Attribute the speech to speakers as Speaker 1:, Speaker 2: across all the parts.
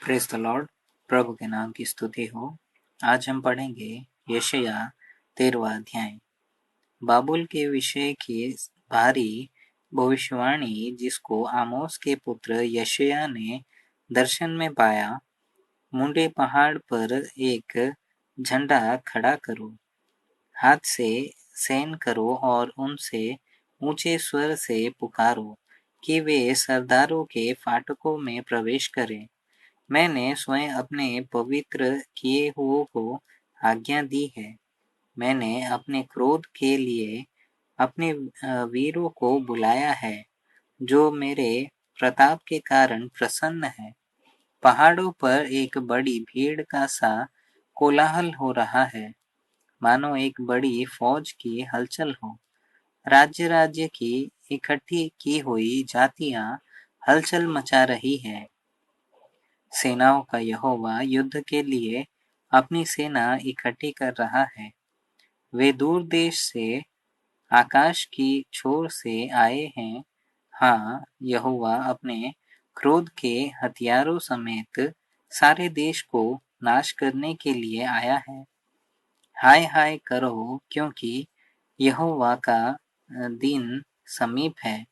Speaker 1: Praise the Lord. प्रभु के नाम की स्तुति हो। आज हम पढ़ेंगे यशायाह 13वां अध्याय। बाबुल के विषय की भारी भविष्यवाणी जिसको आमोस के पुत्र यशायाह ने दर्शन में पाया। मुंडे पहाड़ पर एक झंडा खड़ा करो, हाथ से सैन करो और उनसे ऊंचे स्वर से पुकारो कि वे सरदारों के फाटकों में प्रवेश करें। मैंने स्वयं अपने पवित्र किए हुओं को आज्ञा दी है। मैंने अपने क्रोध के लिए अपने वीरों को बुलाया है, जो मेरे प्रताप के कारण प्रसन्न है। पहाड़ों पर एक बड़ी भीड़ का सा कोलाहल हो रहा है, मानो एक बड़ी फौज की हलचल हो। राज्य राज्य की इकट्ठी की हुई जातियां हलचल मचा रही है। सेनाओं का यहोवा युद्ध के लिए अपनी सेना इकट्ठी कर रहा है। वे दूर देश से, आकाश की छोर से आए हैं। हाँ, यहोवा अपने क्रोध के हथियारों समेत सारे देश को नाश करने के लिए आया है। हाय हाय करो, क्योंकि यहोवा का दिन समीप है।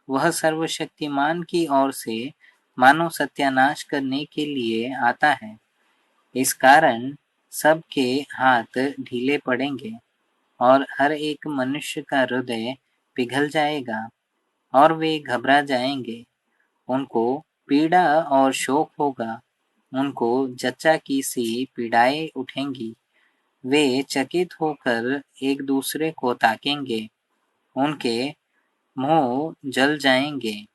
Speaker 1: वह सर्वशक्तिमान की ओर से मानव सत्यानाश करने के लिए आता है। इस कारण सबके हाथ ढीले पड़ेंगे और हर एक मनुष्य का हृदय पिघल जाएगा और वे घबरा जाएंगे। उनको पीड़ा और शोक होगा, उनको जच्चा की सी पीड़ाएं उठेंगी। वे चकित होकर एक दूसरे को ताकेंगे, उनके मुंह जल जाएंगे।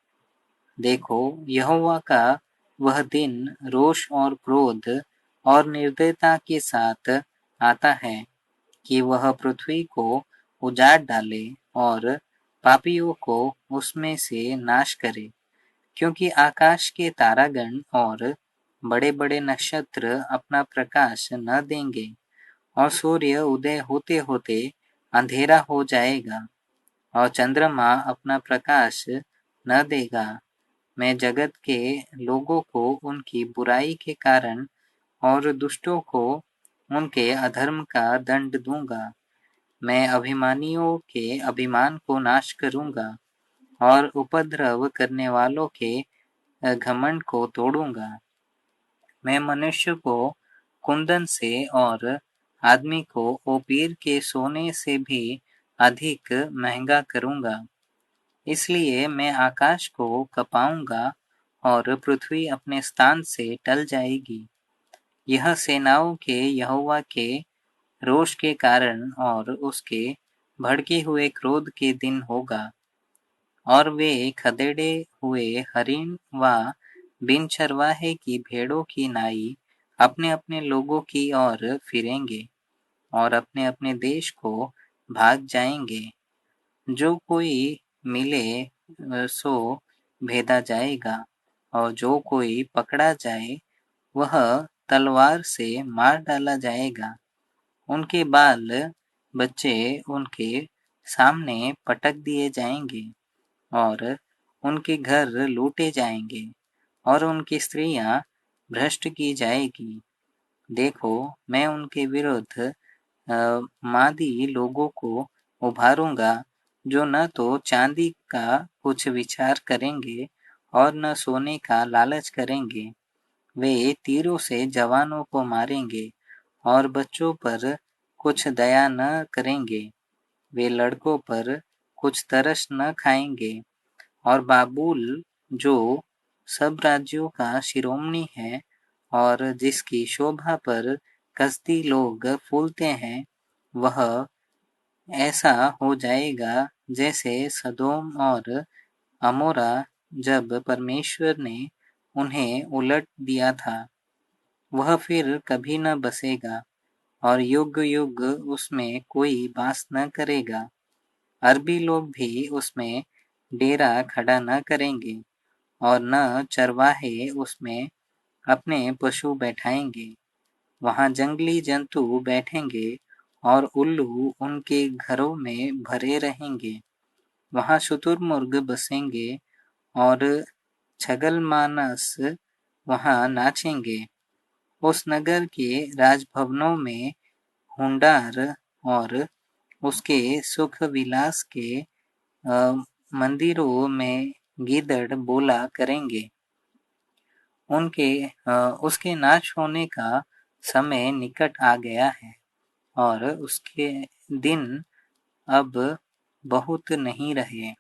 Speaker 1: देखो, यहोवा का वह दिन रोष और क्रोध और निर्दयता के साथ आता है कि वह पृथ्वी को उजाड़ डाले और पापियों को उसमें से नाश करे। क्योंकि आकाश के तारागण और बड़े-बड़े नक्षत्र अपना प्रकाश न देंगे और सूर्य उदय होते होते अंधेरा हो जाएगा और चंद्रमा अपना प्रकाश न देगा। मैं जगत के लोगों को उनकी बुराई के कारण और दुष्टों को उनके अधर्म का दंड दूंगा। मैं अभिमानियों के अभिमान को नाश करूंगा और उपद्रव करने वालों के घमंड को तोड़ूंगा। मैं मनुष्य को कुंदन से और आदमी को ओपीर के सोने से भी अधिक महंगा करूंगा। इसलिए मैं आकाश को कँपाऊंगा और पृथ्वी अपने स्थान से टल जाएगी। यह सेनाओं के यहोवा के रोष के कारण और उसके भड़के हुए क्रोध के दिन होगा। और वे खदेड़े हुए हरिण व बिन चरवाहे की भेड़ों की नाई अपने अपने लोगों की ओर फिरेंगे और अपने अपने देश को भाग जाएंगे। जो कोई मिले सो भेदा जाएगा और जो कोई पकड़ा जाए वह तलवार से मार डाला जाएगा। उनके बाल बच्चे उनके सामने पटक दिए जाएंगे और उनके घर लूटे जाएंगे और उनकी स्त्रियां भ्रष्ट की जाएगी। देखो, मैं उनके विरुद्ध मादी लोगों को उभारूंगा, जो न तो चांदी का कुछ विचार करेंगे और न सोने का लालच करेंगे। वे तीरों से जवानों को मारेंगे और बच्चों पर कुछ दया न करेंगे। वे लड़कों पर कुछ तरस न खाएंगे और बाबुल, जो सब राज्यों का शिरोमणि है और जिसकी शोभा पर कसदी लोग फूलते हैं, वह ऐसा हो जाएगा जैसे सदोम और अमोरा, जब परमेश्वर ने उन्हें उलट दिया था। वह फिर कभी न बसेगा और युग युग उसमें कोई वास न करेगा। अरबी लोग भी उसमें डेरा खड़ा न करेंगे और न चरवाहे उसमें अपने पशु बैठाएंगे। वहाँ जंगली जंतु बैठेंगे और उल्लू उनके घरों में भरे रहेंगे। वहाँ शुतुरमुर्ग बसेंगे और छगलमानस वहाँ नाचेंगे। उस नगर के राजभवनों में हुंडार और उसके सुख विलास के मंदिरों में गीदड़ बोला करेंगे। उसके नाश होने का समय निकट आ गया है और उसके दिन अब बहुत नहीं रहे।